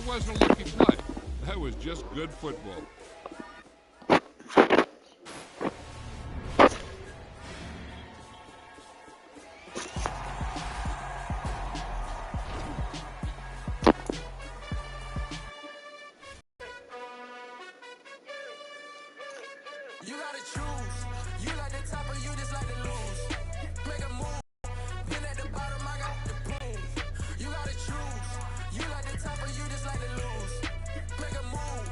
That wasn't a lucky play. That was just good football. You gotta choose. You like the top or you just like to lose. Make a move. Been at the bottom, I got the boom. You gotta choose. You like the top or you just like to lose. Make a move.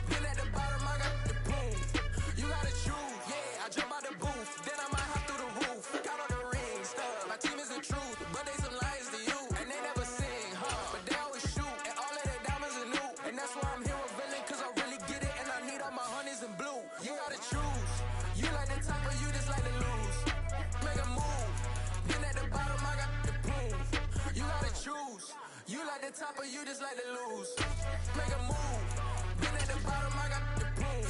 Been at the bottom, I got the boom. You gotta choose. Yeah, I jump out the booth. Then I might hop through the roof. Got all the rings, stuff. My team is the truth, but they some liars to you. And they never sing, huh? But they always shoot. And all of their diamonds are new. And that's why I'm here with villain, cause I really get it. And I need all my honeys in blue. You gotta choose. You like the top or you just like to lose. Make a move. Been at the bottom, I got the boom. You gotta choose. You like the top or you just like to lose. Make a move. Been at the bottom, I got the boom.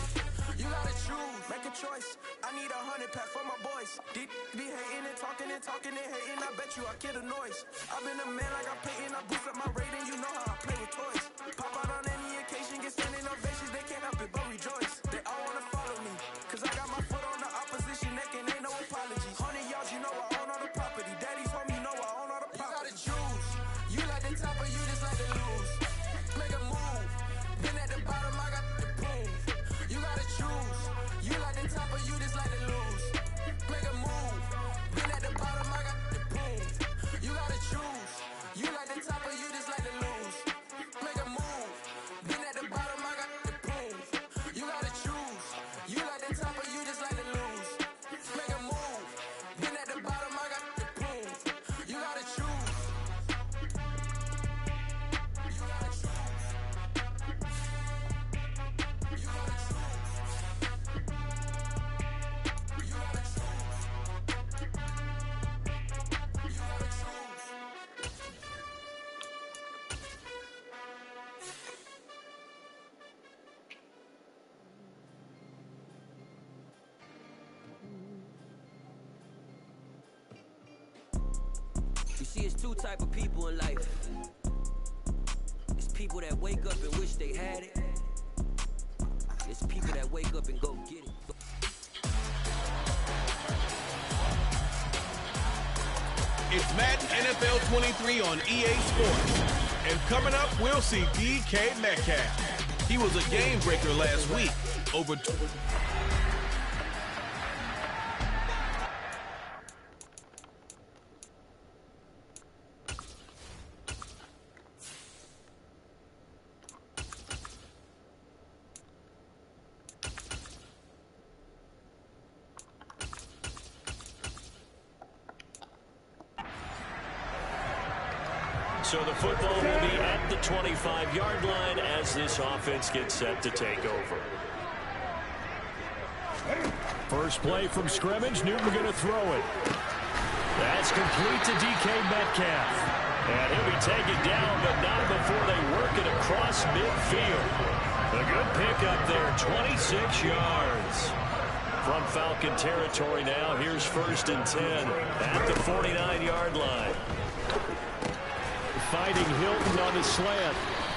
You gotta choose. Make a choice. I need 100 pack for my boys. Deep be hating and talking and talking and hating. I bet you I kill the noise. I've been a man like I'm Peyton. I boost up my rating. You know how I play with toys. Pop out on any occasion, get standing ovations. They can't help it but rejoice. They all wanna follow me, cause I got my foot on the opposition neck and ain't no apologies. 100 yards, you know I own all the property. Daddy's home, you know I own all the property. You gotta choose. You like the top or you just like to lose. Make a move. Been at the bottom, I got the boom. You gotta choose. You like the top or you just like to lose. Make a move. Been at the bottom, I got the boom. You gotta choose. You like the top or you just like to lose. Make a move. Been at the bottom, I got the boom. You gotta choose. You like the top or you just like to lose. Make a move. Been at the bottom, I got the boom. You gotta choose. You gotta choose. You gotta choose. You gotta choose. You gotta choose. You see, it's two type of people in life. It's people that wake up and wish they had it. It's people that wake up and go get it. It's Madden NFL 23 on EA Sports. And coming up, we'll see DK Metcalf. He was a game breaker last week. Over So the football will be at the 25-yard line as this offense gets set to take over. First play from scrimmage. Newton going to throw it. That's complete to DK Metcalf. And he'll be taken down, but not before they work it across midfield. A good pickup there, 26 yards. From Falcon territory now, here's 1st and 10 at the 49-yard line. Fighting Hilton on the slant.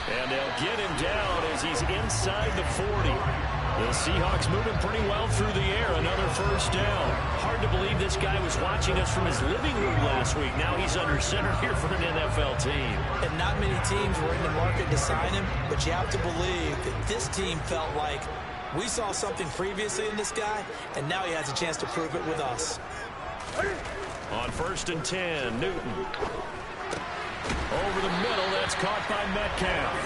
And they'll get him down as he's inside the 40. The Seahawks moving pretty well through the air. Another first down. Hard to believe this guy was watching us from his living room last week. Now he's under center here for an NFL team. And not many teams were in the market to sign him, but you have to believe that this team felt like we saw something previously in this guy, and now he has a chance to prove it with us. On 1st and 10, Newton. Over the middle, that's caught by Metcalf.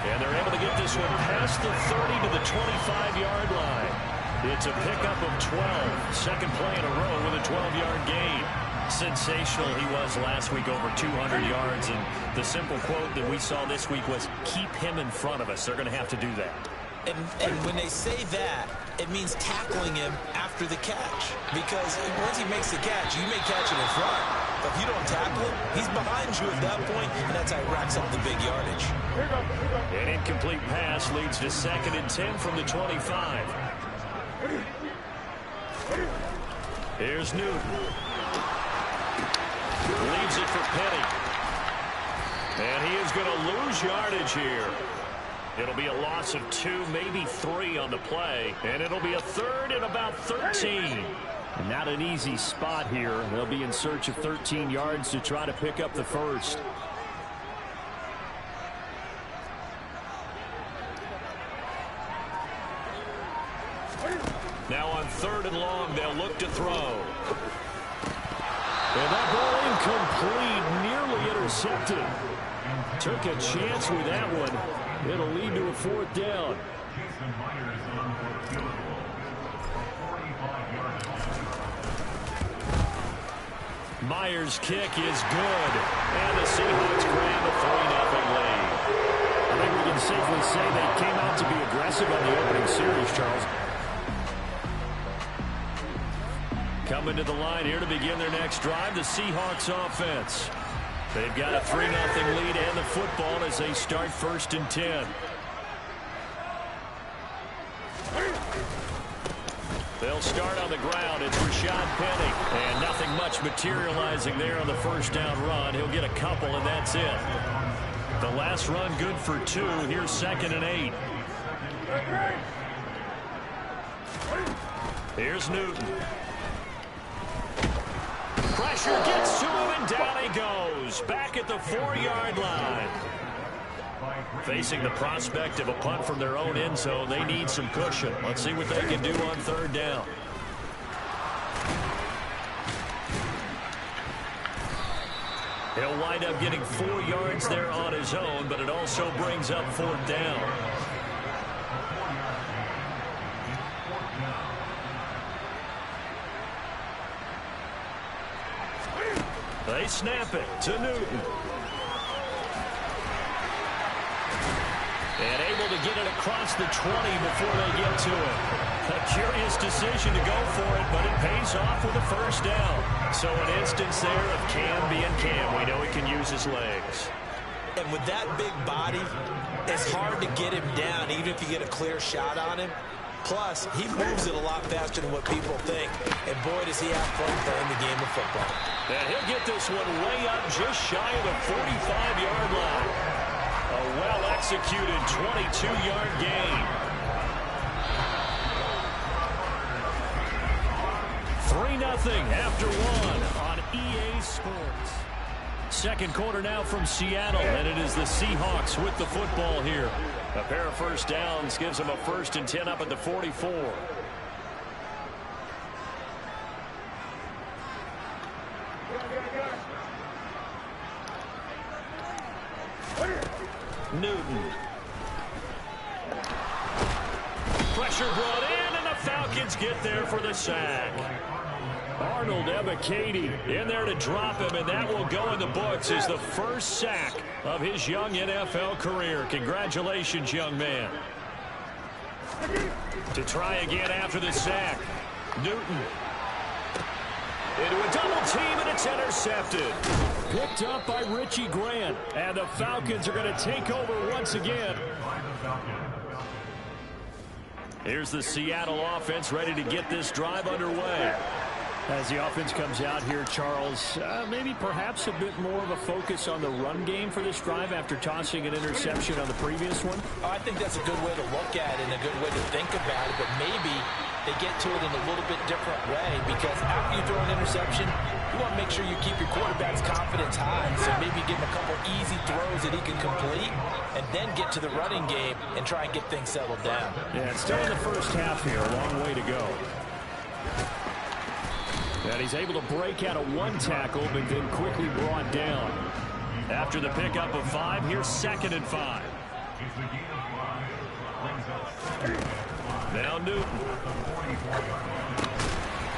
And they're able to get this one past the 30 to the 25-yard line. It's a pickup of 12. Second play in a row with a 12-yard gain. Sensational he was last week, over 200 yards. And the simple quote that we saw this week was, keep him in front of us. They're going to have to do that. And when they say that, it means tackling him after the catch. Because once he makes the catch, you may catch him in front. But if you don't tackle him, he's behind you at that point, and that's how he racks up the big yardage. An incomplete pass leads to 2nd and 10 from the 25. Here's Newton. Leaves it for Penny. And he is going to lose yardage here. It'll be a loss of 2, maybe 3 on the play, and it'll be a 3rd and about 13. Not an easy spot here. They'll be in search of 13 yards to try to pick up the first. Now on 3rd and long, they'll look to throw. And that ball incomplete, nearly intercepted. Took a chance with that one. It'll lead to a 4th down. Myers' kick is good. And the Seahawks grab a 3-0 lead. I think we can safely say they came out to be aggressive on the opening series, Charles. Coming to the line here to begin their next drive, the Seahawks offense. They've got a 3-0 lead and the football as they start 1st and 10. They'll start on the ground. It's Rashad Penny. And nothing much materializing there on the 1st down run. He'll get a couple, and that's it. The last run good for 2. Here's 2nd and 8. Here's Newton. Pressure gets to him, and down he goes. Back at the 4-yard line. Facing the prospect of a punt from their own end zone, they need some cushion. Let's see what they can do on 3rd down. He'll wind up getting 4 yards there on his own, but it also brings up 4th down. They snap it to Newton. And able to get it across the 20 before they get to it. A curious decision to go for it, but it pays off with a 1st down. So an instance there of Cam being Cam. We know he can use his legs. And with that big body, it's hard to get him down, even if you get a clear shot on him. Plus, he moves it a lot faster than what people think. And boy, does he have fun playing the game of football. And he'll get this one way up just shy of the 45-yard line. A well-executed 22-yard gain. 3-0 after 1 on EA Sports. 2nd quarter now from Seattle, and it is the Seahawks with the football here. A pair of 1st downs gives them a 1st and 10 up at the 44. Newton. Pressure brought in, and the Falcons get there for the sack. Arnold Ebiketie in there to drop him, and that will go in the books as the 1st sack of his young NFL career. Congratulations, young man. To try again after the sack. Newton. Into a double team, and it's intercepted. Picked up by Richie Grant. And the Falcons are going to take over once again. Here's the Seattle offense ready to get this drive underway. As the offense comes out here, Charles, maybe perhaps a bit more of a focus on the run game for this drive after tossing an interception on the previous one? I think that's a good way to look at it and a good way to think about it, but maybe they get to it in a little bit different way, because after you throw an interception, you want to make sure you keep your quarterback's confidence high. So maybe give him a couple easy throws that he can complete and then get to the running game and try and get things settled down. Yeah, it's still in the 1st half here. A long way to go. And he's able to break out of 1 tackle, but then quickly brought down. After the pickup of 5, here's 2nd and 5. Now Newton.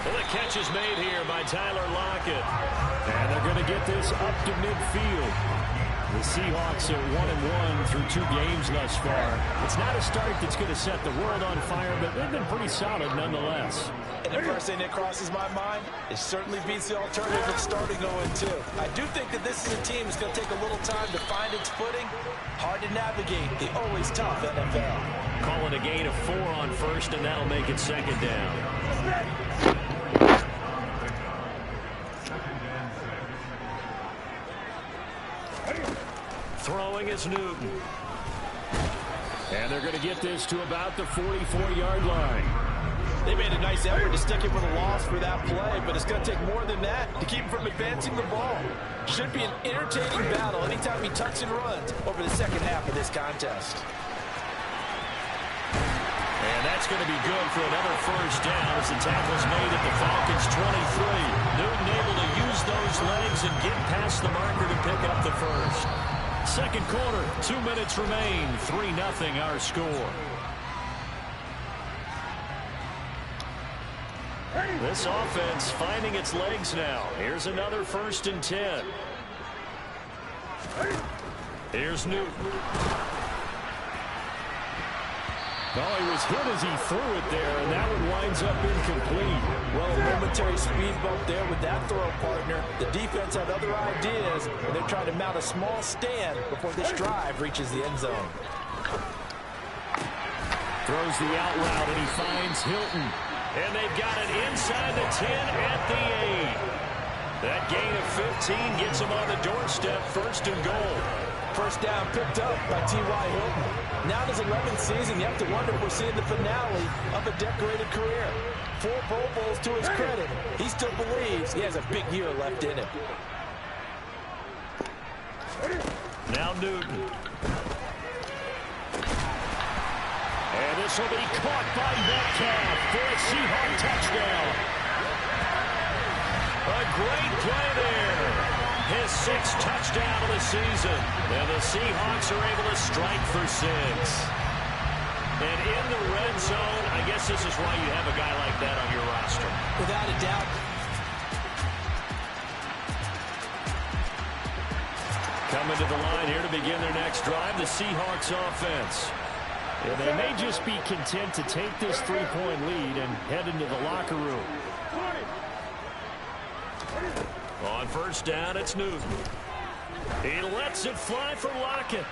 Well, the catch is made here by Tyler Lockett. And they're going to get this up to midfield. The Seahawks are 1-1 through 2 games thus far. It's not a start that's going to set the world on fire, but they've been pretty solid nonetheless. And the first thing that crosses my mind, it certainly beats the alternative of starting 0-2. I do think that this is a team that's going to take a little time to find its footing. Hard to navigate the always tough NFL. Calling a gain of 4 on 1st, and that'll make it 2nd down. Throwing is Newton. And they're going to get this to about the 44-yard line. They made a nice effort to stick him with a loss for that play, but it's going to take more than that to keep him from advancing the ball. Should be an entertaining battle anytime he tucks and runs over the second half of this contest. And that's going to be good for another first down as the tackle's made at the Falcons' 23. Newton able to use those legs and get past the marker to pick up the first. Second quarter, 2 minutes remain, 3-0 our score. This offense finding its legs now. Here's another 1st and 10. Here's Newton. Well, he was hit as he threw it there, and that one winds up incomplete. Well, a momentary speed bump there with that throw, partner. The defense had other ideas, and they're trying to mount a small stand before this drive reaches the end zone. Throws the out route, and he finds Hilton. And they've got it inside the 10 at the 8. That gain of 15 gets them on the doorstep, 1st and goal. First down picked up by T.Y. Hilton. Now in his 11th season, you have to wonder if we're seeing the finale of a decorated career. 4 Pro Bowls to his credit. He still believes he has a big year left in him. Now Newton. And this will be caught by Metcalf for a Seahawk touchdown. A great play there. His 6th touchdown of the season. And the Seahawks are able to strike for 6. And in the red zone, I guess this is why you have a guy like that on your roster. Without a doubt. Coming to the line here to begin their next drive, the Seahawks offense. And they may just be content to take this 3-point lead and head into the locker room. On first down, it's Newton. He lets it fly for Lockett.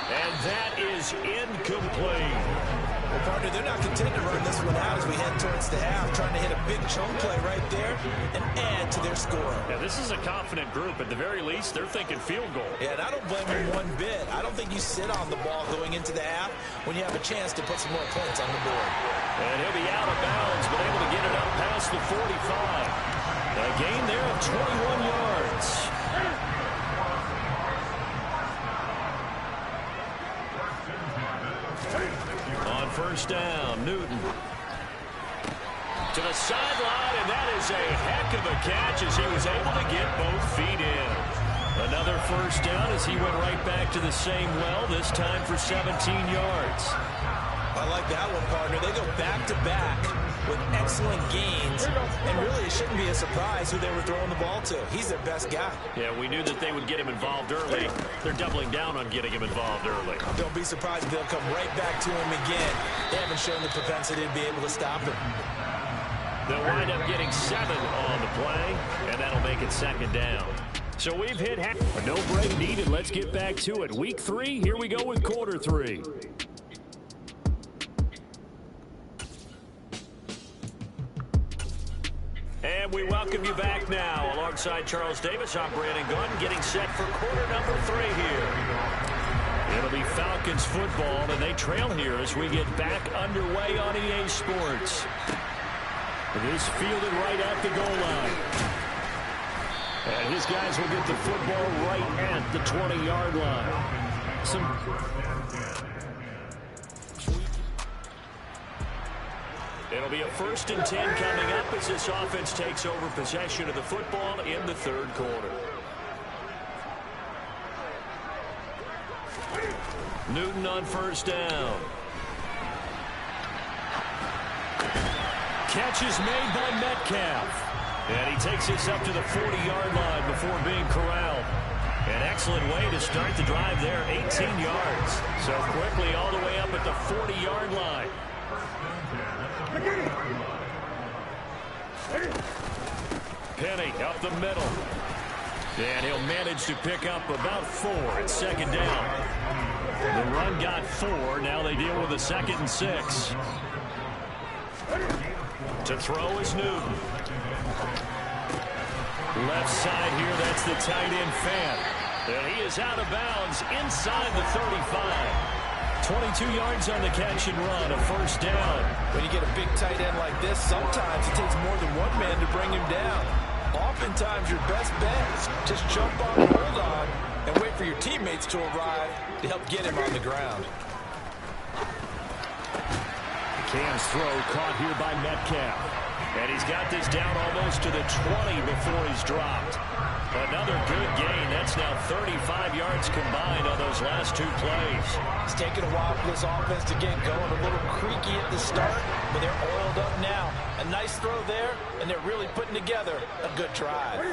And that is incomplete. Well, partner, they're not content to run this one out as we head towards the half, trying to hit a big chunk play right there and add to their score. Yeah, this is a confident group. At the very least, they're thinking field goal. Yeah, and I don't blame them one bit. I don't think you sit on the ball going into the half when you have a chance to put some more points on the board. And he'll be out of bounds, but able to get it up past the 45. A gain there of 21 yards. On first down, Newton. To the sideline, and that is a heck of a catch as he was able to get both feet in. Another first down as he went right back to the same well, this time for 17 yards. I like that one, partner. They go back-to-back with excellent gains, and really it shouldn't be a surprise who they were throwing the ball to. He's their best guy. Yeah, we knew that they would get him involved early. They're doubling down on getting him involved early. Don't be surprised if they'll come right back to him again. They haven't shown the propensity to be able to stop him. They'll wind up getting 7 on the play, and that'll make it 2nd down. So we've hit half. No break needed. Let's get back to it. Week 3, here we go with quarter 3. And we welcome you back now. Alongside Charles Davis, I'm Brandon Gunn, getting set for quarter number 3 here. It'll be Falcons football, and they trail here as we get back underway on EA Sports. It is fielded right at the goal line. And his guys will get the football right at the 20-yard line. It'll be a 1st and 10 coming up as this offense takes over possession of the football in the 3rd quarter. Newton on first down. Catch is made by Metcalf. And he takes this up to the 40-yard line before being corralled. An excellent way to start the drive there, 18 yards. So quickly all the way up at the 40-yard line. Penny up the middle. And he'll manage to pick up about 4 at 2nd down. The run got 4. Now they deal with a 2nd and 6. To throw is Newton. Left side here, that's the tight end Fan. And he is out of bounds inside the 35. 22 yards on the catch and run, a first down. When you get a big tight end like this, sometimes it takes more than one man to bring him down. Oftentimes, your best bet is just jump on, hold on, and wait for your teammates to arrive to help get him on the ground. Cam's throw caught here by Metcalf. And he's got this down almost to the 20 before he's dropped. Another good gain. That's now 35 yards combined on those last two plays. It's taken a while for this offense to get going. A little creaky at the start, but they're oiled up now. A nice throw there, and they're really putting together a good drive.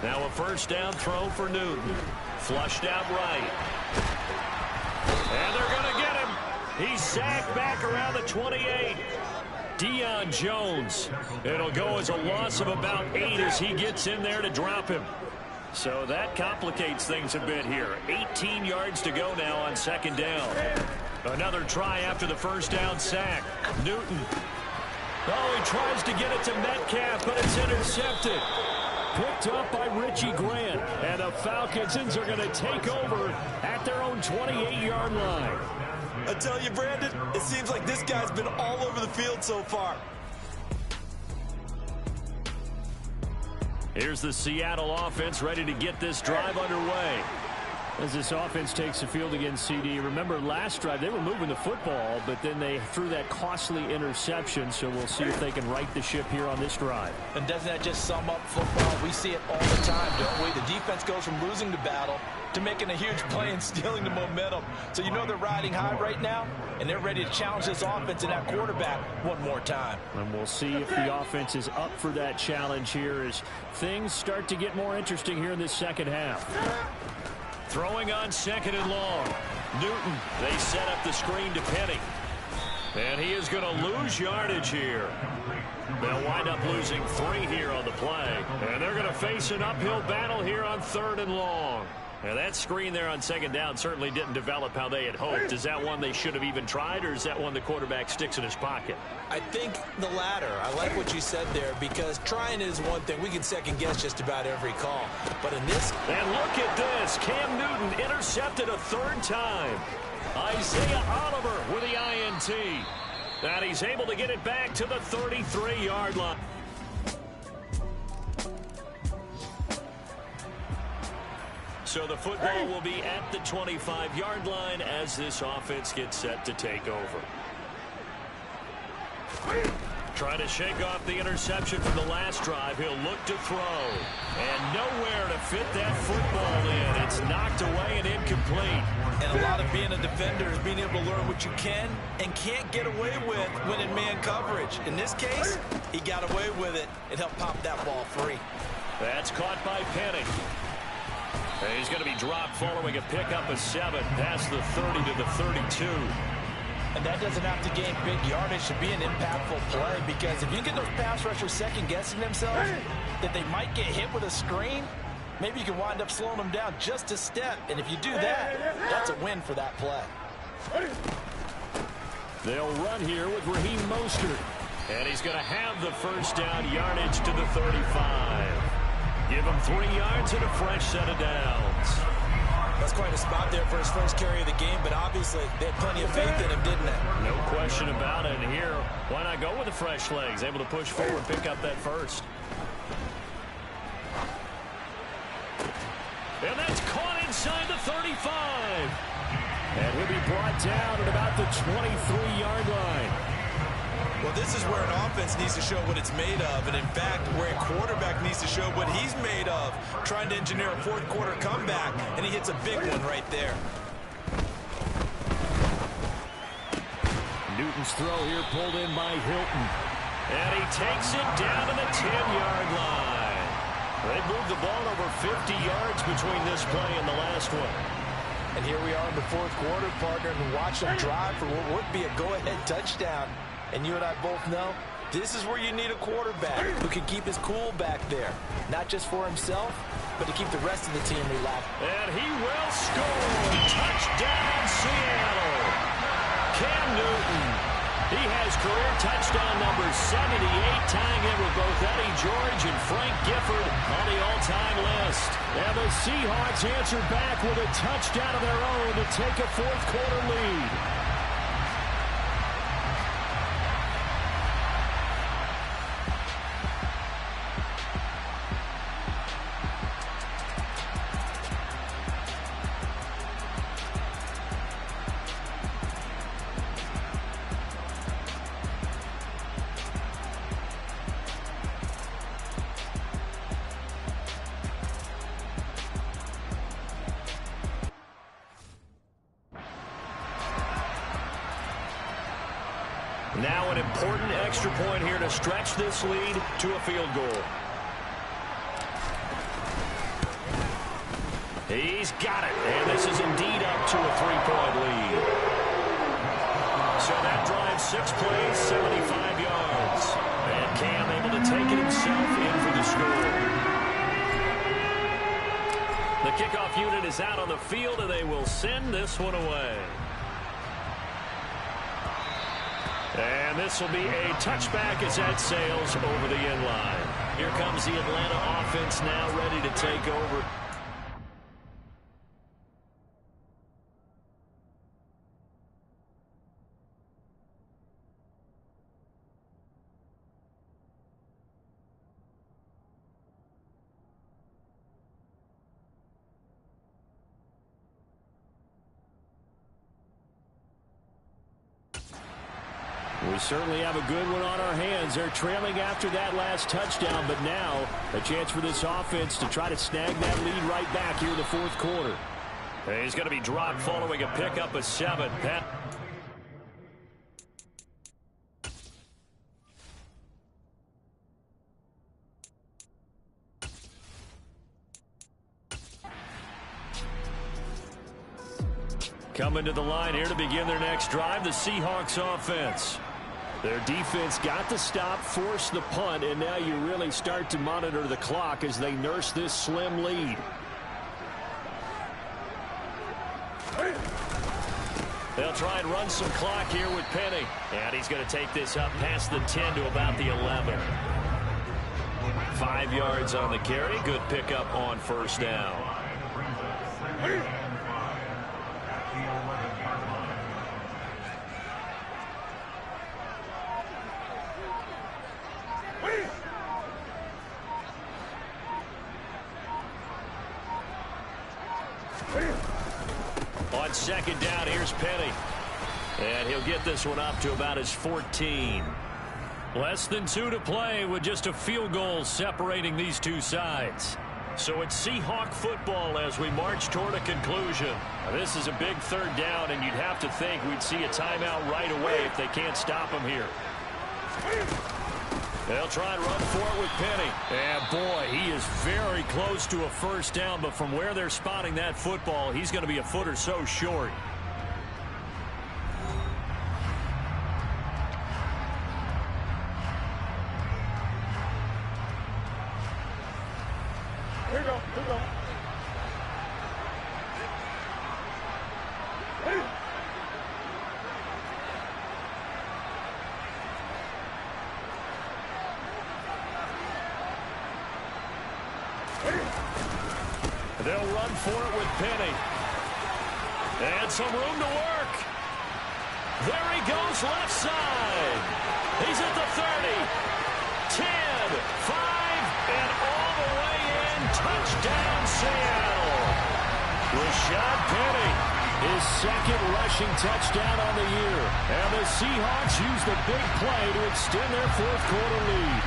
Now a first down throw for Newton. Flushed out right. And they're going to get him. He's sacked back around the 28. Deion Jones. It'll go as a loss of about 8 as he gets in there to drop him. So that complicates things a bit here. 18 yards to go now on second down. Another try after the first down sack. Newton. Oh, he tries to get it to Metcalf, but it's intercepted. Picked up by Richie Grant. And the Falcons are going to take over at their own 28-yard line. I tell you, Brandon, it seems like this guy's been all over the field so far. Here's the Seattle offense ready to get this drive underway. As this offense takes the field against CD, remember last drive they were moving the football, but then they threw that costly interception, so we'll see if they can right the ship here on this drive. And doesn't that just sum up football? We see it all the time, don't we? The defense goes from losing the battle to making a huge play and stealing the momentum. So you know they're riding high right now, and they're ready to challenge this offense and that quarterback one more time. And we'll see if the offense is up for that challenge here as things start to get more interesting here in this second half. Throwing on second and long. Newton, they set up the screen to Penny. And he is going to lose yardage here. They'll wind up losing 3 here on the play. And they're going to face an uphill battle here on third and long. And that screen there on second down certainly didn't develop how they had hoped. Is that one they should have even tried, or is that one the quarterback sticks in his pocket? I think the latter. I like what you said there, because trying is one thing. We can second guess just about every call. But in this... And look at this. Cam Newton intercepted a third time. Isaiah Oliver with the INT. And he's able to get it back to the 33-yard line. So the football will be at the 25-yard line as this offense gets set to take over. Trying to shake off the interception from the last drive. He'll look to throw. And nowhere to fit that football in. It's knocked away and incomplete. And a lot of being a defender is being able to learn what you can and can't get away with when in man coverage. In this case, he got away with it and helped pop that ball free. That's caught by Penny. And he's going to be dropped following a pickup of 7 past the 30 to the 32. And that doesn't have to gain big yardage to be an impactful play, because if you get those pass rushers second-guessing themselves that they might get hit with a screen, maybe you can wind up slowing them down just a step. And if you do that, that's a win for that play. They'll run here with Raheem Mostert. And he's going to have the first down yardage to the 35. Give him 3 yards and a fresh set of downs. That's quite a spot there for his first carry of the game, but obviously they had plenty of faith in him, didn't they? No question about it. And here, why not go with the fresh legs? Able to push forward, pick up that first. And that's caught inside the 35. And he'll be brought down at about the 23-yard line. Well, this is where an offense needs to show what it's made of, and in fact, where a quarterback needs to show what he's made of, trying to engineer a fourth-quarter comeback, and he hits a big one right there. Newton's throw here pulled in by Hilton. And he takes it down to the 10-yard line. They moved the ball over 50 yards between this play and the last one. And here we are in the fourth quarter, partner, and watch them drive for what would be a go-ahead touchdown. And you and I both know this is where you need a quarterback who can keep his cool back there. Not just for himself, but to keep the rest of the team relaxed. And he will score. Touchdown, Seattle. Cam Newton He has career touchdown number 78, tying in with both Eddie George and Frank Gifford on the all-time list. And the Seahawks answer back with a touchdown of their own to take a fourth-quarter lead. Now an important extra point here to stretch this lead to a field goal. He's got it, and this is indeed up to a 3-point lead. So that drives 6 plays, 75 yards. And Cam able to take it himself in for the score. The kickoff unit is out on the field, and they will send this one away. And this will be a touchback as that sails over the end line. Here comes the Atlanta offense now ready to take over. We certainly have a good one on our hands. They're trailing after that last touchdown, but now a chance for this offense to try to snag that lead right back here in the fourth quarter. He's going to be dropped following a pickup of 7. Coming to the line here to begin their next drive, the Seahawks offense. Their defense got the stop, forced the punt, and now you really start to monitor the clock as they nurse this slim lead. They'll try and run some clock here with Penny. And he's going to take this up past the 10 to about the 11. 5 yards on the carry. Good pickup on first down. On second down, here's Penny. And he'll get this one up to about his 14. Less than 2 to play with just a field goal separating these two sides. So it's Seahawk football as we march toward a conclusion. This is a big third down, and you'd have to think we'd see a timeout right away if they can't stop him here. They'll try and run for it with Penny. And, boy, he is very close to a first down, but from where they're spotting that football, he's going to be a foot or so short. Here you go. Here you go. They'll run for it with Penny. And some room to work. There he goes left side. He's at the 30, 10, 5, and all the way in. Touchdown, Seattle. Rashad Penny, his second rushing touchdown on the year. And the Seahawks use the big play to extend their fourth quarter lead.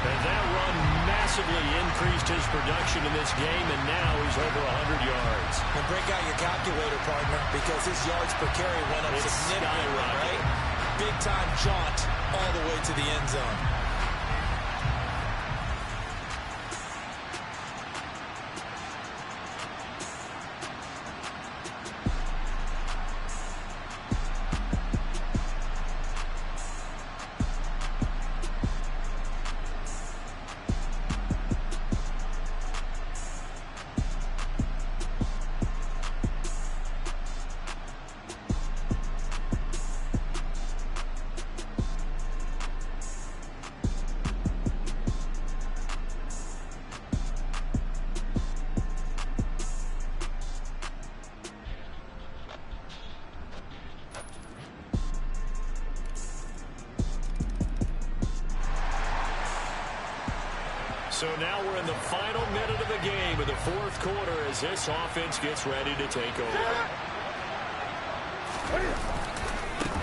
And that run massively increased his production in this game, and now he's over 100 yards. And break out your calculator, partner, because his yards per carry went up significantly, right? Big-time jaunt all the way to the end zone. So now we're in the final minute of the game in the fourth quarter as this offense gets ready to take over.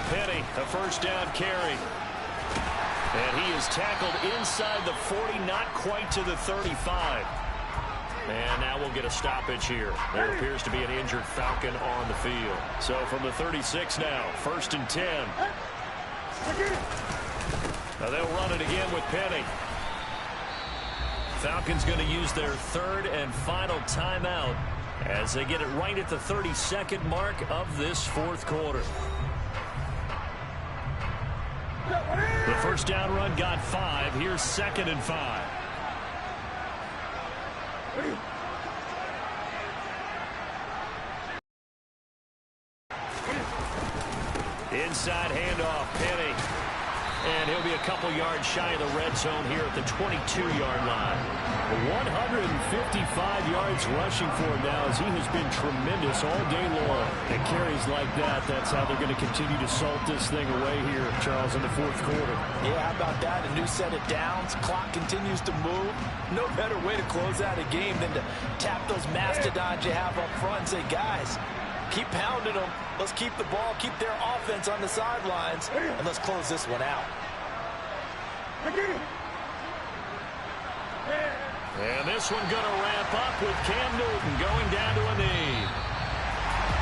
Penny, a first down carry. And he is tackled inside the 40, not quite to the 35. And now we'll get a stoppage here. There appears to be an injured Falcon on the field. So from the 36 now, 1st and 10. Now they'll run it again with Penny. Falcons going to use their third and final timeout as they get it right at the 32nd mark of this fourth quarter. The first down run got 5. Here's 2nd and 5. Inside handoff, Penny. And he'll be a couple yards shy of the red zone here at the 22-yard line. 155 yards rushing for him now as he has been tremendous all day long. And carries like that, that's how they're going to continue to salt this thing away here, Charles, in the fourth quarter. Yeah, how about that? A new set of downs. Clock continues to move. No better way to close out a game than to tap those mastodons you have up front and say, guys, keep pounding them. Let's keep the ball, keep their offense on the sidelines, and let's close this one out. And this one going to wrap up with Cam Newton going down to a knee.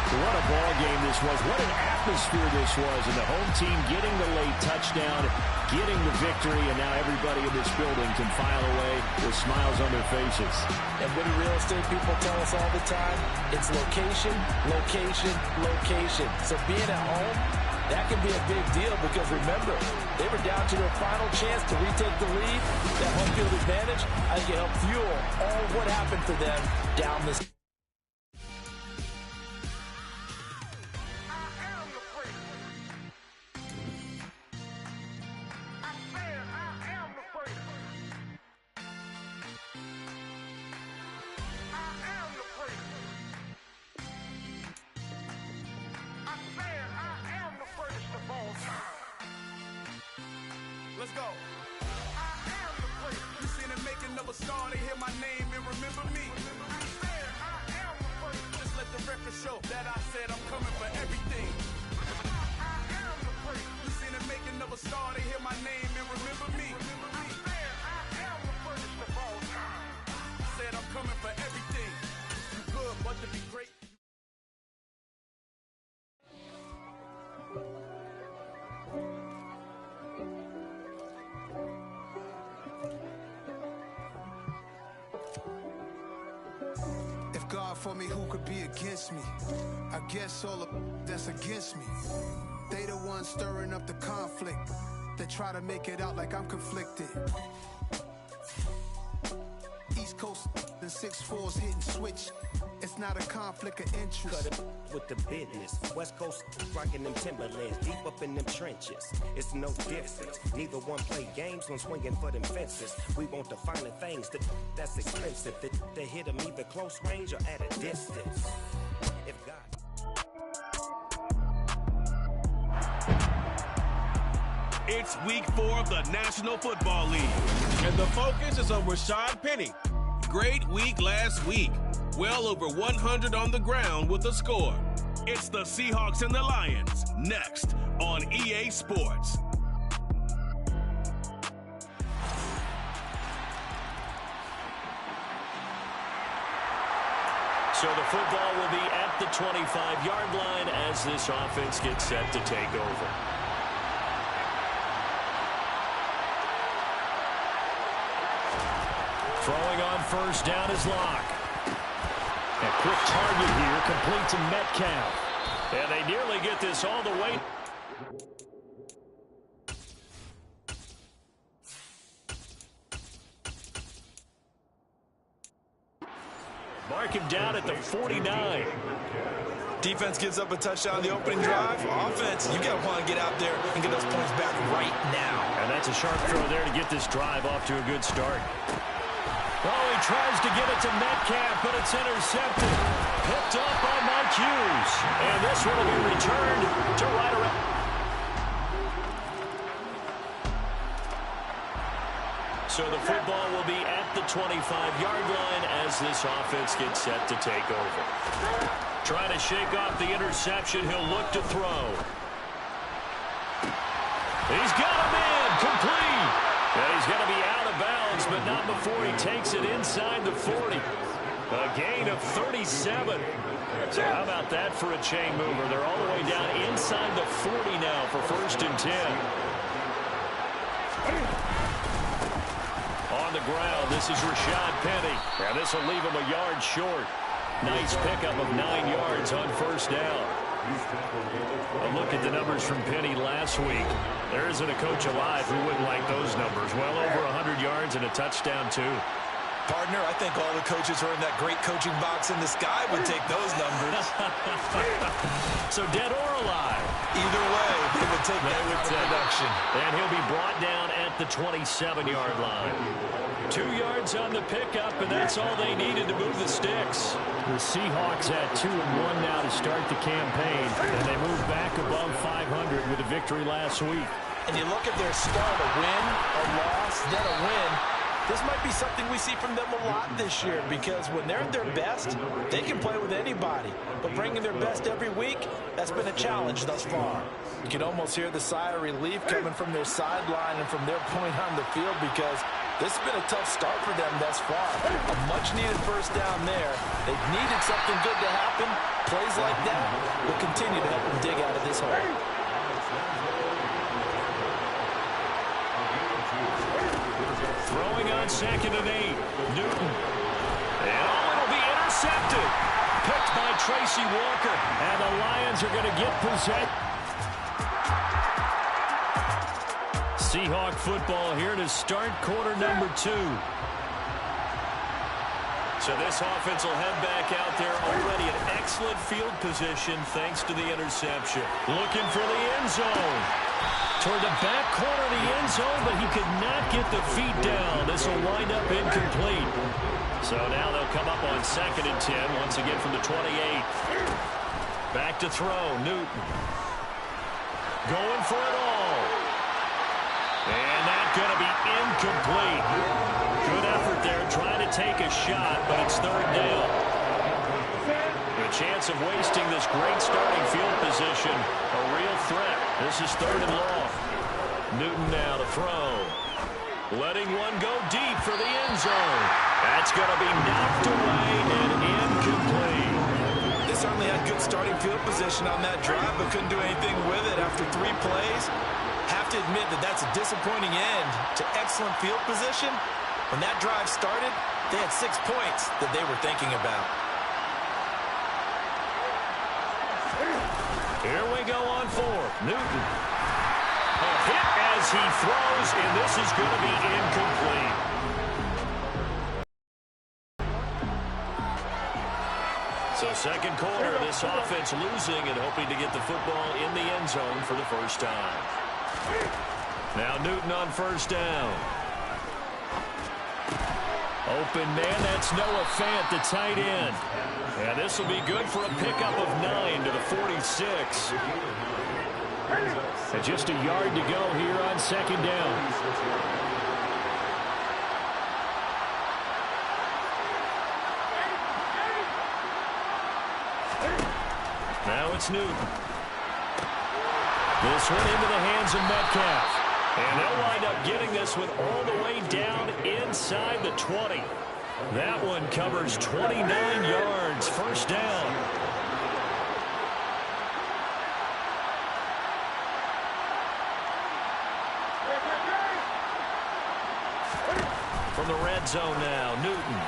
What a ball game this was. What an atmosphere this was. And the home team getting the late touchdown, getting the victory, and now everybody in this building can file away with smiles on their faces. And what do real estate people tell us all the time? It's location, location, location. So being at home, that can be a big deal because, remember, they were down to their final chance to retake the lead. That home field advantage, I think it helped fuel all what happened for them down this. Let's go. I am the great. You seen the making of a star, they hear my name and remember me. I am the great. Just let the record show that I said I'm coming for everything. I am the great. You seen the making of a star, they hear my name and remember me. I am the greatest of all time. Said I'm coming for everything. You good, but to be great. God for me, who could be against me? I guess all of that's against me. They the ones stirring up the conflict. They try to make it out like I'm conflicted. East Coast and 6'4's hitting switch. It's not a conflict of interest. Cut it with the business. West Coast rocking them Timberlands, deep up in them trenches. It's no difference. Neither one play games when swinging for them fences. We want the finer things that's expensive. They hit them either close range or at a distance. If God. It's week 4 of the National Football League, and the focus is on Rashad Penny. Great week last week. Well over 100 on the ground with a score. It's the Seahawks and the Lions next on EA Sports. So the football will be at the 25-yard line as this offense gets set to take over. Throwing on first down is Locke. A quick target here, complete to Metcalf. And they nearly get this all the way. Mark him down at the 49. Defense gives up a touchdown on the opening drive. Offense, you got to want to get out there and get those points back right now. And that's a sharp throw there to get this drive off to a good start. Oh, he tries to get it to Metcalf, but it's intercepted. Picked up by Mike Hughes. And this one will be returned to right around. So the football will be at the 25-yard line as this offense gets set to take over. Trying to shake off the interception. He'll look to throw. He's got him in. Complete. And he's going to be out of bounds, but not before he takes it inside the 40. A gain of 37. So how about that for a chain mover? They're all the way down inside the 40 now for 1st and 10. On the ground, this is Rashad Penny. And this will leave him a yard short. Nice pickup of 9 yards on 1st down. A look at the numbers from Penny last week. There isn't a coach alive who wouldn't like those numbers. Well over 100 yards and a touchdown, too. Partner, I think all the coaches who are in that great coaching box in the sky would take those numbers. So dead or alive? Either way, they would take that kind of production. And he'll be brought down at the 27-yard line. 2 yards on the pickup, and that's all they needed to move the sticks. The Seahawks at 2-1 now to start the campaign, and they move back above 500 with a victory last week. And you look at their start, a win, a loss, then a win. This might be something we see from them a lot this year, because when they're at their best, they can play with anybody. But bringing their best every week, that's been a challenge thus far. You can almost hear the sigh of relief coming from their sideline and from their point on the field, because this has been a tough start for them thus far. A much-needed 1st down there. They've needed something good to happen. Plays like that will continue to help them dig out of this hole. Throwing on 2nd and 8. Newton. And it'll be intercepted. Picked by Tracy Walker. And the Lions are going to get possession. Seahawk football here to start quarter number 2. So this offense will head back out there already in excellent field position thanks to the interception. Looking for the end zone. Toward the back corner of the end zone, but he could not get the feet down. This will wind up incomplete. So now they'll come up on 2nd and 10, once again from the 28. Back to throw, Newton. Going for it all. And that's going to be incomplete. Good effort there, trying to take a shot, but it's 3rd down. The chance of wasting this great starting field position, a real threat. This is 3rd and long. Newton now to throw. Letting one go deep for the end zone. That's going to be knocked away and incomplete. They certainly had good starting field position on that drive, but couldn't do anything with it after 3 plays. Have to admit that that's a disappointing end to excellent field position. When that drive started, they had 6 points that they were thinking about. Here we go on 4th. Newton. A hit as he throws, and this is going to be incomplete. So 2nd quarter, this offense losing and hoping to get the football in the end zone for the 1st time. Now Newton on 1st down. Open man, that's Noah Fant, the tight end. And this will be good for a pickup of 9 to the 46. And just a yard to go here on 2nd down. Now it's Newton. This one into the hands of Metcalf. And they'll wind up getting this one all the way down inside the 20. That one covers 29 yards. 1st down. From the red zone now, Newton.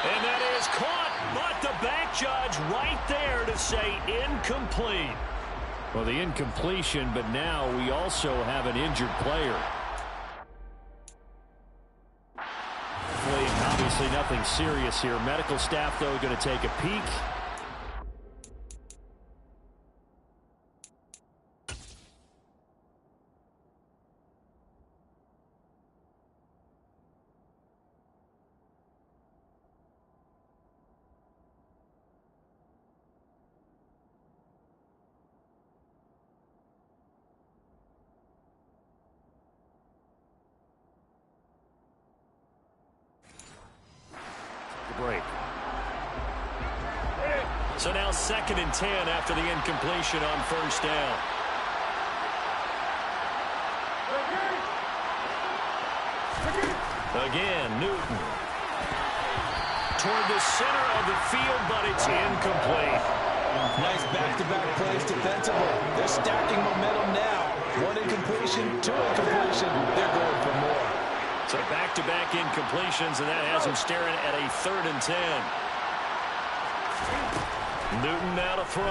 And that is caught, but the back judge right there to say incomplete. Well, the incompletion, but now we also have an injured player. Obviously nothing serious here. Medical staff, though, going to take a peek. 2nd and 10 after the incompletion on first down. Again, Newton. Toward the center of the field, but it's incomplete. Nice back-to-back plays defensively. They're stacking momentum now. 1 incompletion, 2 incompletion. They're going for more. So back-to-back incompletions, and that has him staring at a 3rd and 10. Newton now to throw.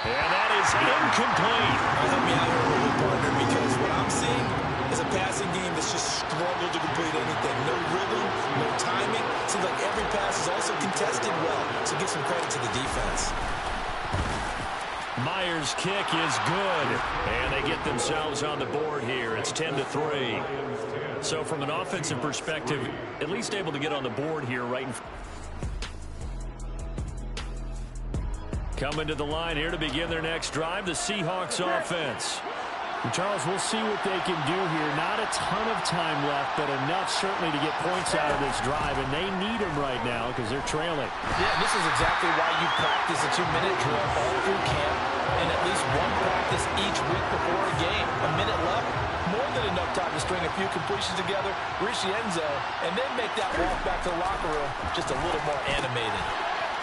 And that is incomplete. Help me out here a little bit, partner, because what I'm seeing is a passing game that's just struggled to complete anything. No rhythm, no timing. Seems like every pass is also contested well. So give some credit to the defense. Myers' kick is good, and they get themselves on the board here. It's 10-3. So from an offensive perspective, at least able to get on the board here right in front. Coming to the line here to begin their next drive, the Seahawks offense. Charles, we'll see what they can do here. Not a ton of time left, but enough certainly to get points out of this drive, and they need them right now because they're trailing. Yeah, this is exactly why you practice a 2-minute drill all through camp and at least one practice each week before a game. A minute left, more than enough time to string a few completions together, reach the end zone, and then make that walk back to the locker room just a little more animated.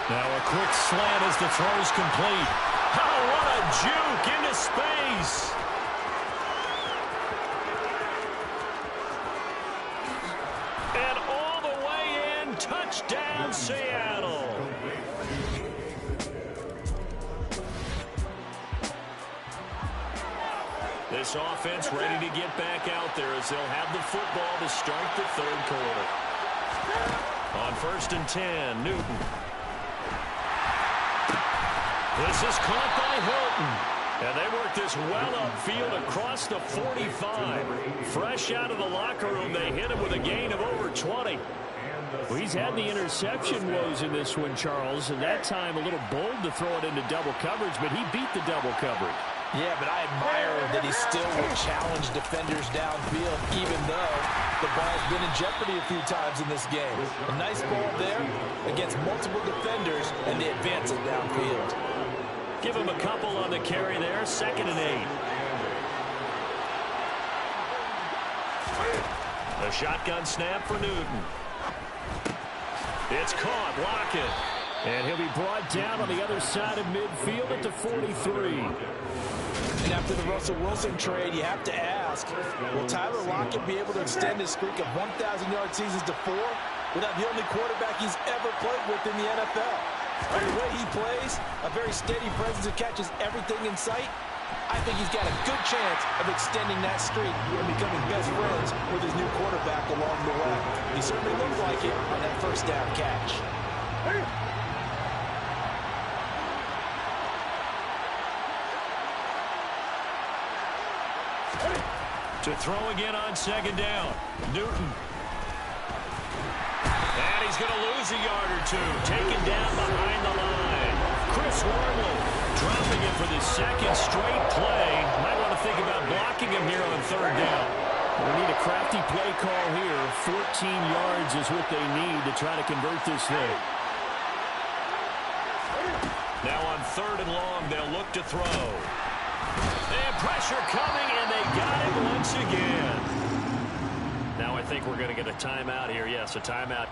Now a quick slant as the throw's complete. Oh, what a juke into space. And all the way in, touchdown Seattle. This offense ready to get back out there as they'll have the football to start the 3rd quarter. On 1st and 10, Newton. This is caught by Hilton. And they work this well upfield across the 45. Fresh out of the locker room, they hit him with a gain of over 20. Well, he's had the interception woes in this one, Charles, and that time a little bold to throw it into double coverage, but he beat the double coverage. Yeah, but I admire that he still will challenge defenders downfield, even though the ball's been in jeopardy a few times in this game. A nice ball there against multiple defenders, and they advance it downfield. Give him a couple on the carry there, 2nd and 8. A shotgun snap for Newton. It's caught, Lockett. And he'll be brought down on the other side of midfield at the 43. And after the Russell Wilson trade, you have to ask, will Tyler Lockett be able to extend his streak of 1,000-yard seasons to 4 without the only quarterback he's ever played with in the NFL? And the way he plays, a very steady presence that catches everything in sight, I think he's got a good chance of extending that streak and becoming best friends with his new quarterback along the way. He certainly looked like it on that 1st down catch. To throw again on 2nd down, Newton. And he's going to lose a yard or two. Taken down behind the line. Chris Wormley dropping it for the 2nd straight play. Might want to think about blocking him here on 3rd down. We need a crafty play call here. 14 yards is what they need to try to convert this thing. Now on 3rd and long, they'll look to throw. And pressure coming, and they got it once again. Now I think we're going to get a timeout here. Yes, a timeout.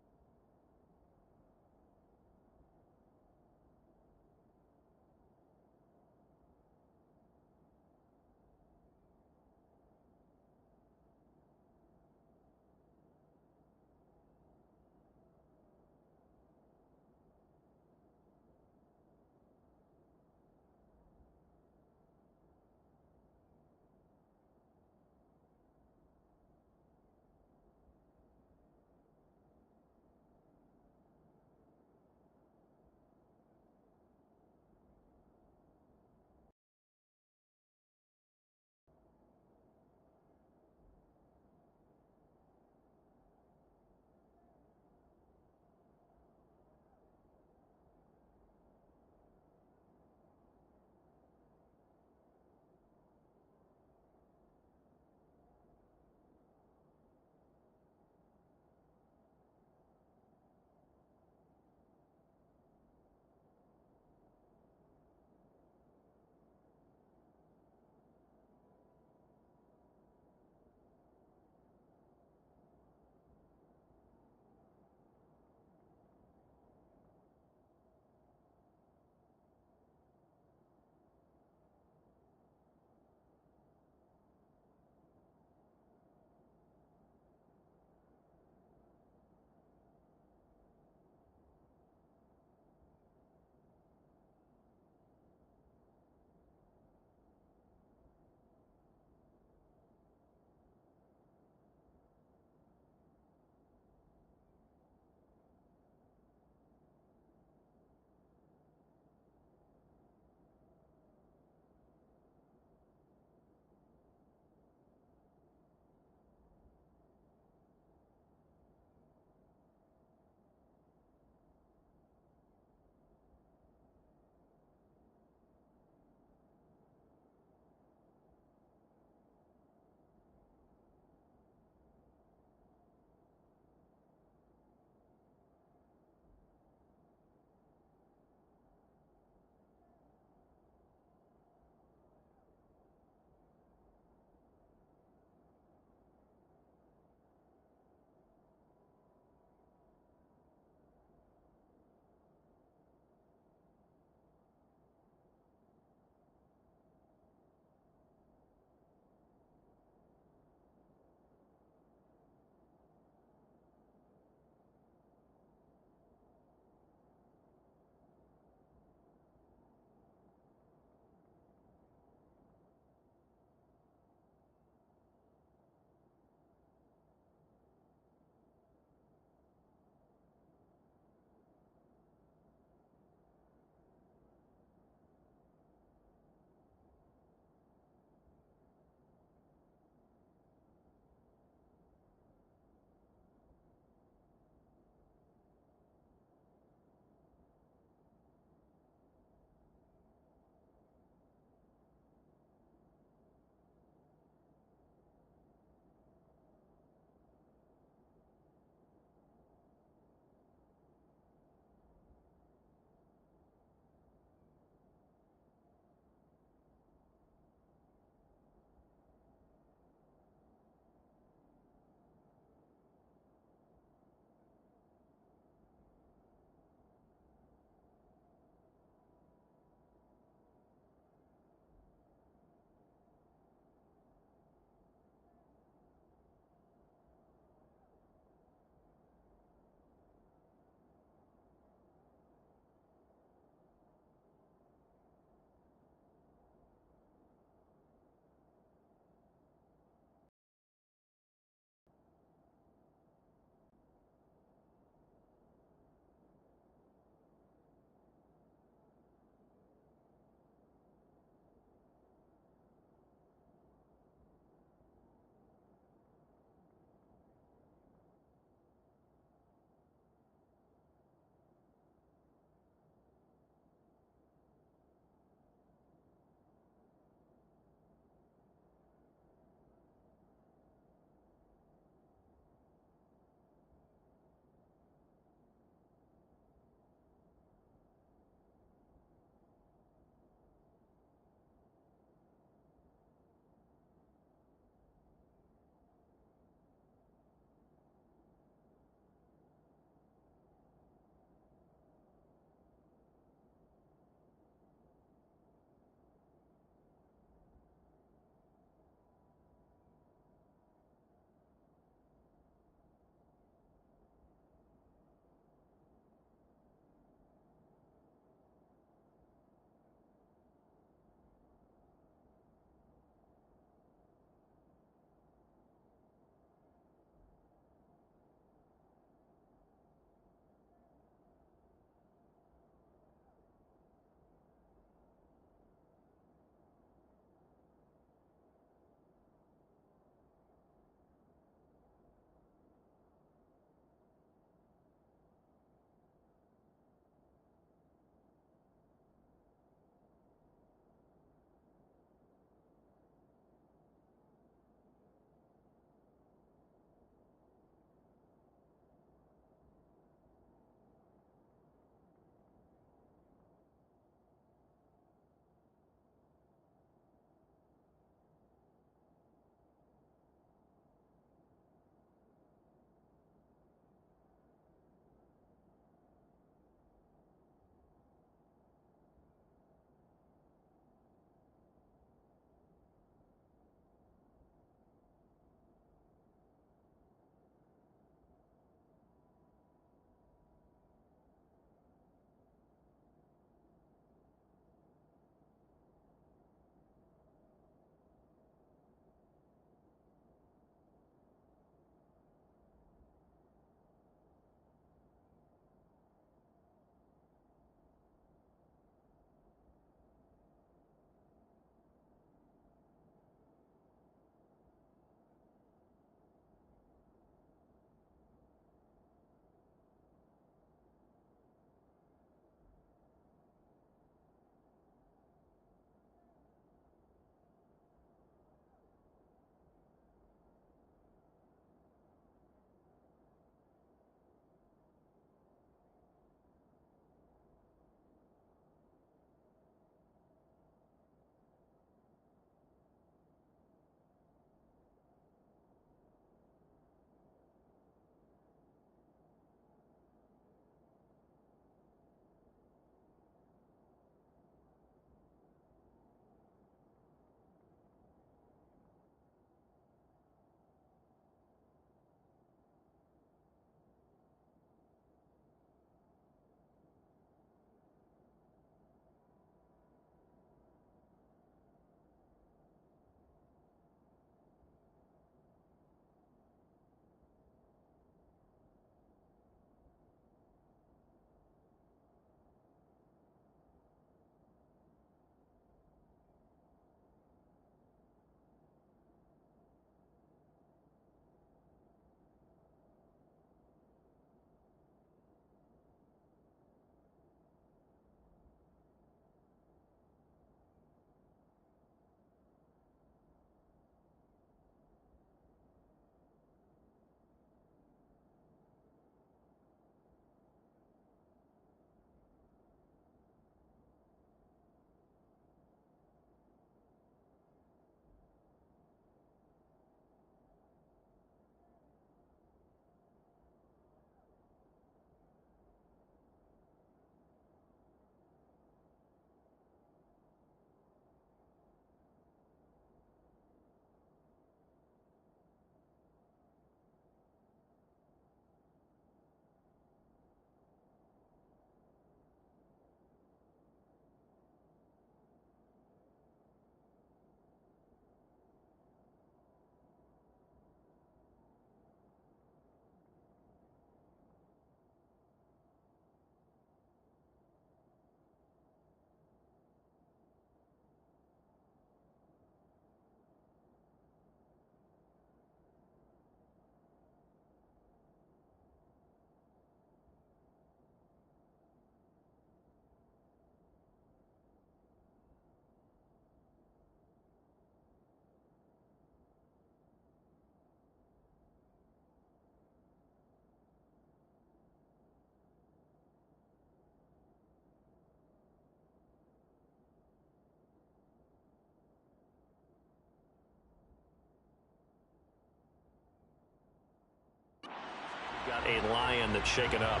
Got a lion that's shaken up.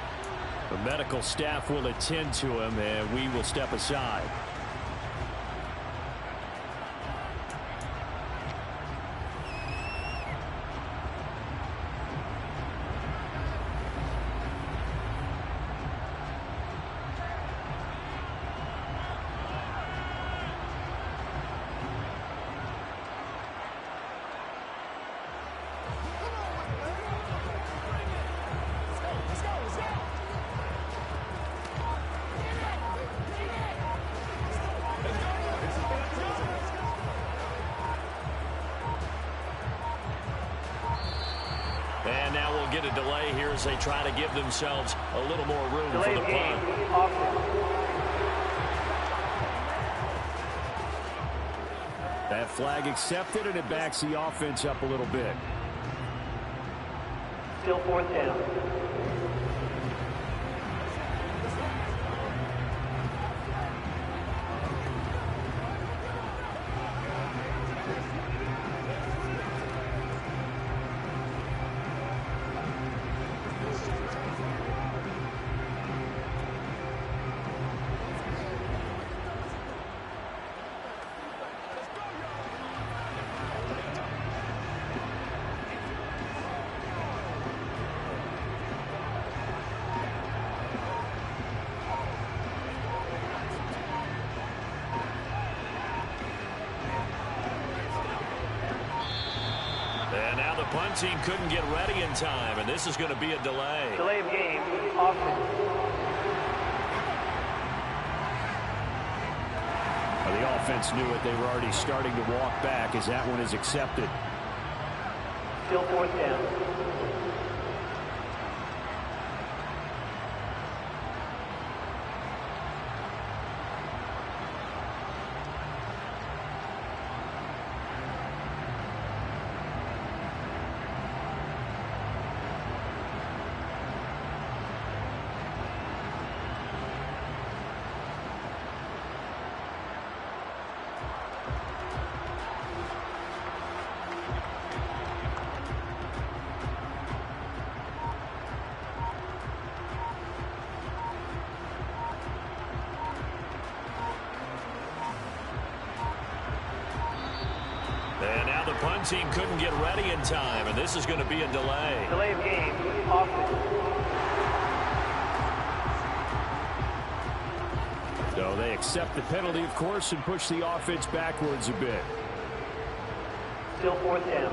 The medical staff will attend to him, and we will step aside. And now we'll get a delay here as they try to give themselves a little more room for the punt. That flag accepted, and it backs the offense up a little bit. Still 4th down. Now the punt team couldn't get ready in time, and this is going to be a delay. Delay of game, offense. The offense knew it. They were already starting to walk back as that one is accepted. Still 4th down. And now the punt team couldn't get ready in time, and this is going to be a delay. Delay of game, offense. So they accept the penalty, of course, and push the offense backwards a bit. Still 4th down.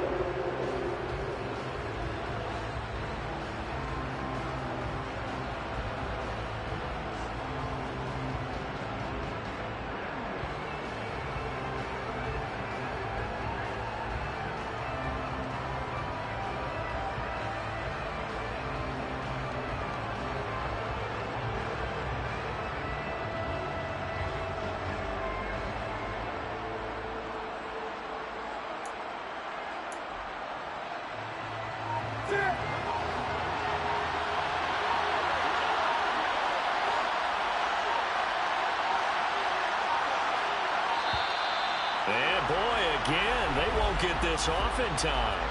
And boy, again, they won't get this off in time.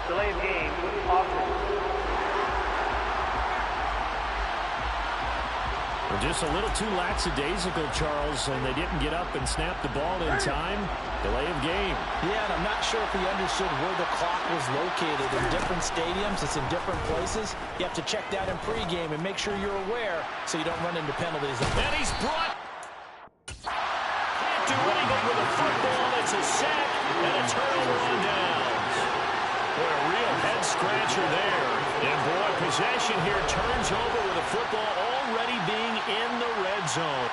Delay of game, offense. They're just a little too lackadaisical, Charles, and they didn't get up and snap the ball in time. Delay of game. Yeah, and I'm not sure if he understood where the clock was located. In different stadiums, it's in different places. You have to check that in pregame and make sure you're aware so you don't run into penalties. And he's brought. Can't do anything with a football. It's a sack and a turnover on downs. Boy, a real head-scratcher there. And boy, possession here turns over with a football already being in the red zone.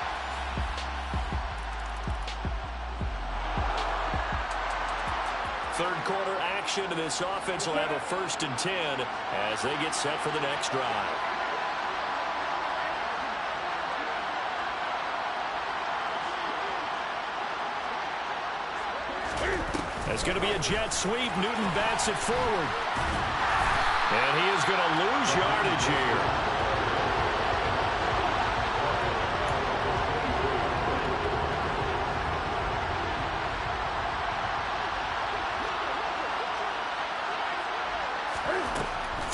Third quarter action, and this offense will have a 1st and 10 as they get set for the next drive. It's going to be a jet sweep. Newton bats it forward. And he is going to lose yardage here.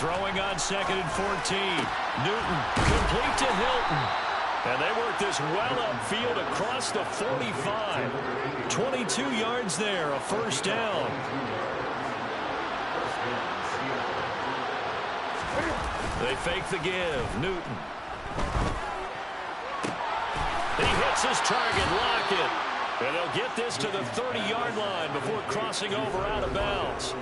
Throwing on 2nd and 14. Newton complete to Hilton. And they work this well upfield across the 45. 22 yards there, a first down. They fake the give. Newton. He hits his target, Lockett. And they'll get this to the 30-yard line before crossing over out of bounds.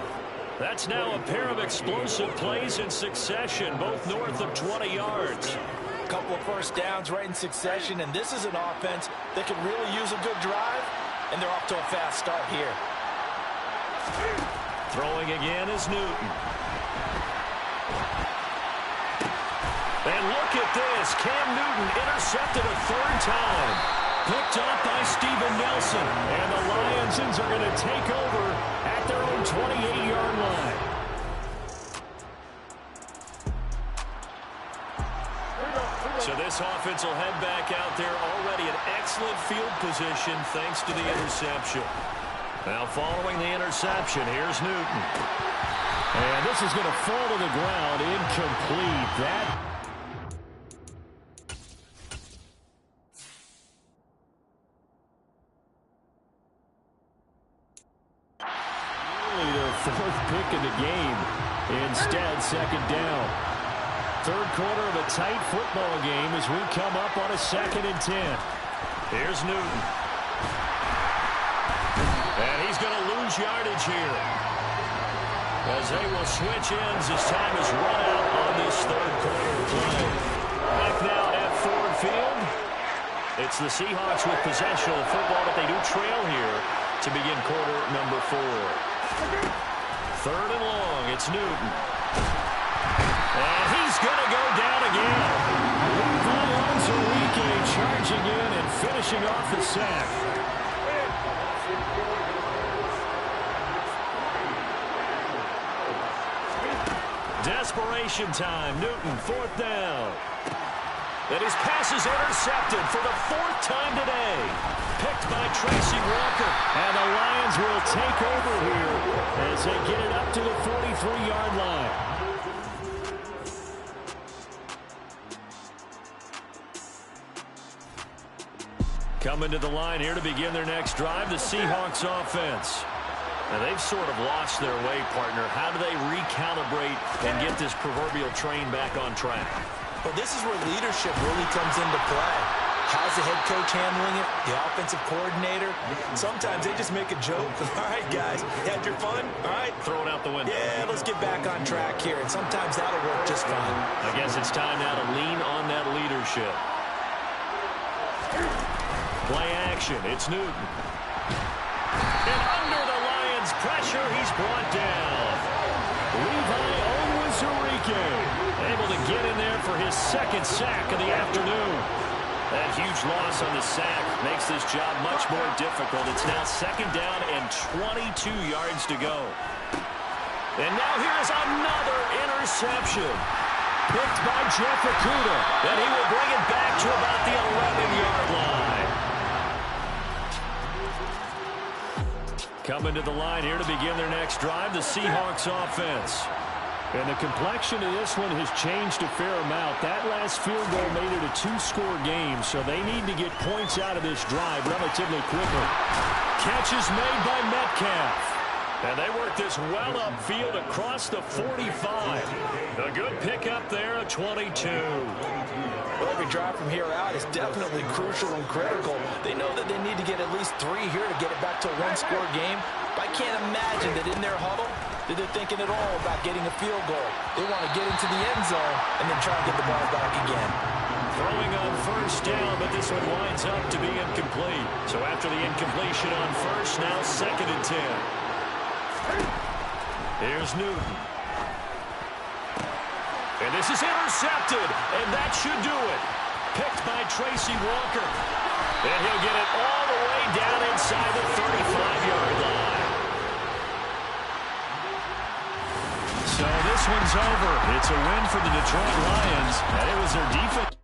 That's now a pair of explosive plays in succession, both north of 20 yards. A couple of first downs right in succession, and this is an offense that can really use a good drive, and they're off to a fast start here. Throwing again is Newton. And look at this. Cam Newton intercepted a third time. Picked off by Steven Nelson. And the Lions are going to take over at their own 28-yard line. So this offense will head back out there, already in excellent field position thanks to the interception. Now following the interception, here's Newton. And this is going to fall to the ground, incomplete. Their fourth pick in the game. Instead, second down. Third quarter of a tight football game as we come up on a 2nd and 10. Here's Newton. And he's going to lose yardage here, as they will switch ends as time is run out on this third quarter play. Back now at Ford Field. It's the Seahawks with possession of the football, but they do trail here to begin quarter number 4. Third and long, it's Newton. And he's going to go down again. Levi charging in and finishing off the sack. Desperation time. Newton, 4th down. And his pass is intercepted for the 4th time today. Picked by Tracy Walker. And the Lions will take over here as they get it up to the 43-yard line. Coming to the line here to begin their next drive, the Seahawks offense. Now they've sort of lost their way, partner. How do they recalibrate and get this proverbial train back on track? Well, this is where leadership really comes into play. How's the head coach handling it? The offensive coordinator? Sometimes they just make a joke. All right, guys, you had your fun? All right. Throw it out the window. Yeah, let's get back on track here. And sometimes that'll work just fine. I guess it's time now to lean on that leadership. Play action. It's Newton. And under the Lions' pressure, he's brought down. Levi Onwuzurike able to get in there for his 2nd sack of the afternoon. That huge loss on the sack makes this job much more difficult. It's now 2nd down and 22 yards to go. And now here's another interception. Picked by Jeff Okudah. And he will bring it back to about the 11-yard line. Coming to the line here to begin their next drive, the Seahawks offense. And the complexion of this one has changed a fair amount. That last field goal made it a 2-score game, so they need to get points out of this drive relatively quickly. Catch is made by Metcalf. And they work this well upfield across the 45. A good pickup there at 22. Well, every drive from here out is definitely crucial and critical. They know that they need to get at least 3 here to get it back to a 1-score game. But I can't imagine that in their huddle that they're thinking at all about getting a field goal. They want to get into the end zone and then try and get the ball back again. Throwing on 1st down, but this one winds up to be incomplete. So after the incompletion on 1st, now 2nd and 10. Here's Newton. And this is intercepted, and that should do it. Picked by Tracy Walker. And he'll get it all the way down inside the 35-yard line. So this one's over. It's a win for the Detroit Lions, and it was their defense.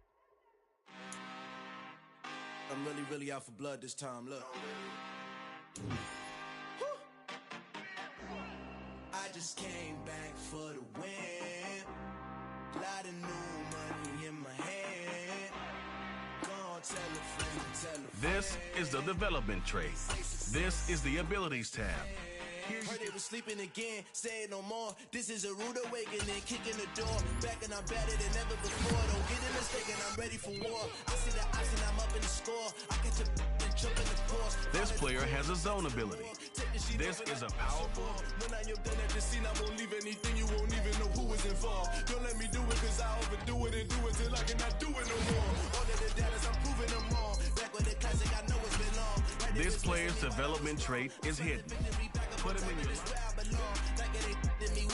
I'm really out for blood this time. Look. I just came back for the win. Lot of new money in my hand. Gonna tell a friend, tell a friend. This is the development trait. This is the abilities tab. Heard they was sleeping again, say it no more. This is a rude awakening, kicking the door. Back and I'm better than ever before. Don't get it mistaken, I'm ready for war. I see the option, I'm up in the score. I catch a and jump in the course. This player has a zone ability. This is a powerful. When I am done at the scene, I won't leave anything. You won't even know who is involved. Don't let me do it, cause I overdo it and do it till I cannot do it no more. All of the data, I'm proving them all. Back with the classic, I know it's been long. This player's development trait is hidden. Put him in your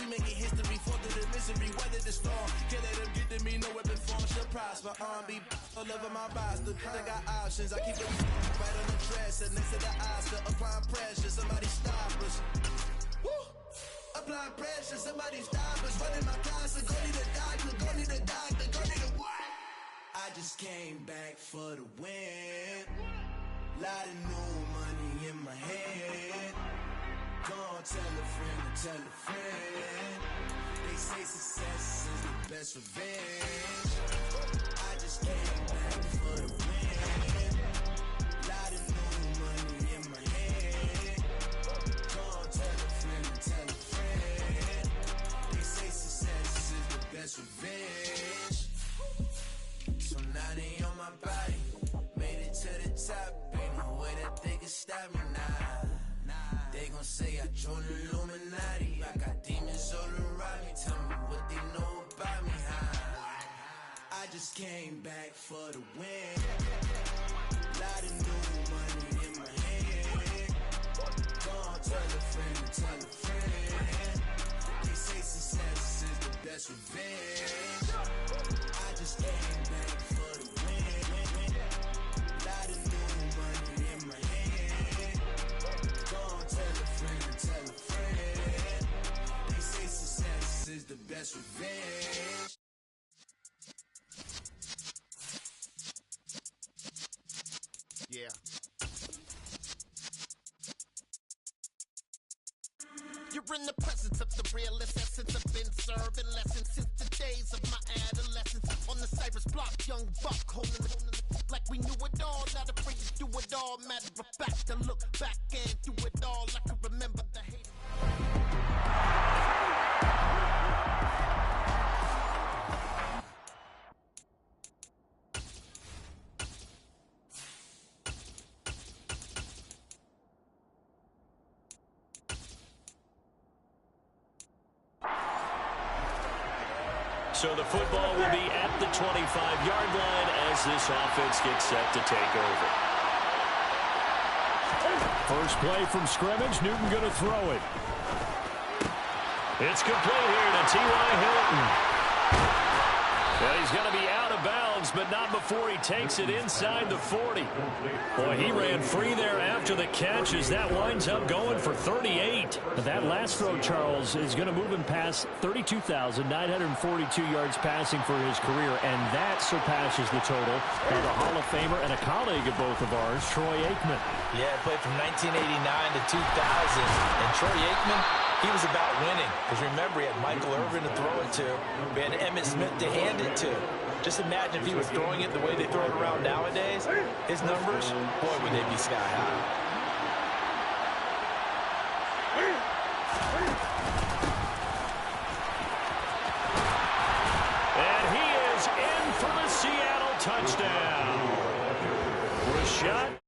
we making history, fall through the misery, weather the storm. Can't let them get to me, no weapon form shall prosper. R&B all over my body, I got options. I keep it right on the dresser, next to the Oscar. Applying pressure, somebody stop us. Woo! Applying pressure, somebody stop us. Running my closet, go need a doctor, go need a doctor, go need a what? I just came back for the win. Lot of new money in my hand. Gonna tell a friend, tell a friend. They say success is the best revenge. I just came back for the win. Lot of new money in my hand. Gonna tell a friend, tell a friend. They say success is the best revenge. So now they on my body. Made it to the top. Ain't no way that they can stop me now. They gon' say I joined the Illuminati. I got demons all around me. Tell me what they know about me, huh? I just came back for the win. Lot of new money in my hand. Gonna tell a friend, tell a friend. They say success is the best revenge. I just came back for the win. Lot of new money in my hand. Gonna tell a friend, tell a friend. They say success is the best revenge. Yeah. You're in the presence of the realest essence. I've been serving lessons since the days of my adolescence. On the Cypress block, young buck holding it like we knew it all. Not afraid to do it all. Matter of fact, I look back and do it all. I can remember the hate. So the football will be at the 25-yard line as this offense gets set to take over. First play from scrimmage. Newton going to throw it. It's complete here to T.Y. Hilton. Well, he's going to be out of bounds, but not before he takes it inside the 40. Boy, he ran free there after the catch as that winds up going for 38. That last throw, Charles, is going to move him past 32,942 yards passing for his career, and that surpasses the total of the Hall of Famer and a colleague of both of ours, Troy Aikman. Yeah, played from 1989 to 2000, and Troy Aikman, he was about winning. Because remember, he had Michael Irvin to throw it to. We had Emmitt Smith to hand it to. Just imagine if he was throwing it the way they throw it around nowadays. His numbers, boy, would they be sky high. And he is in for the Seattle touchdown. Rashad.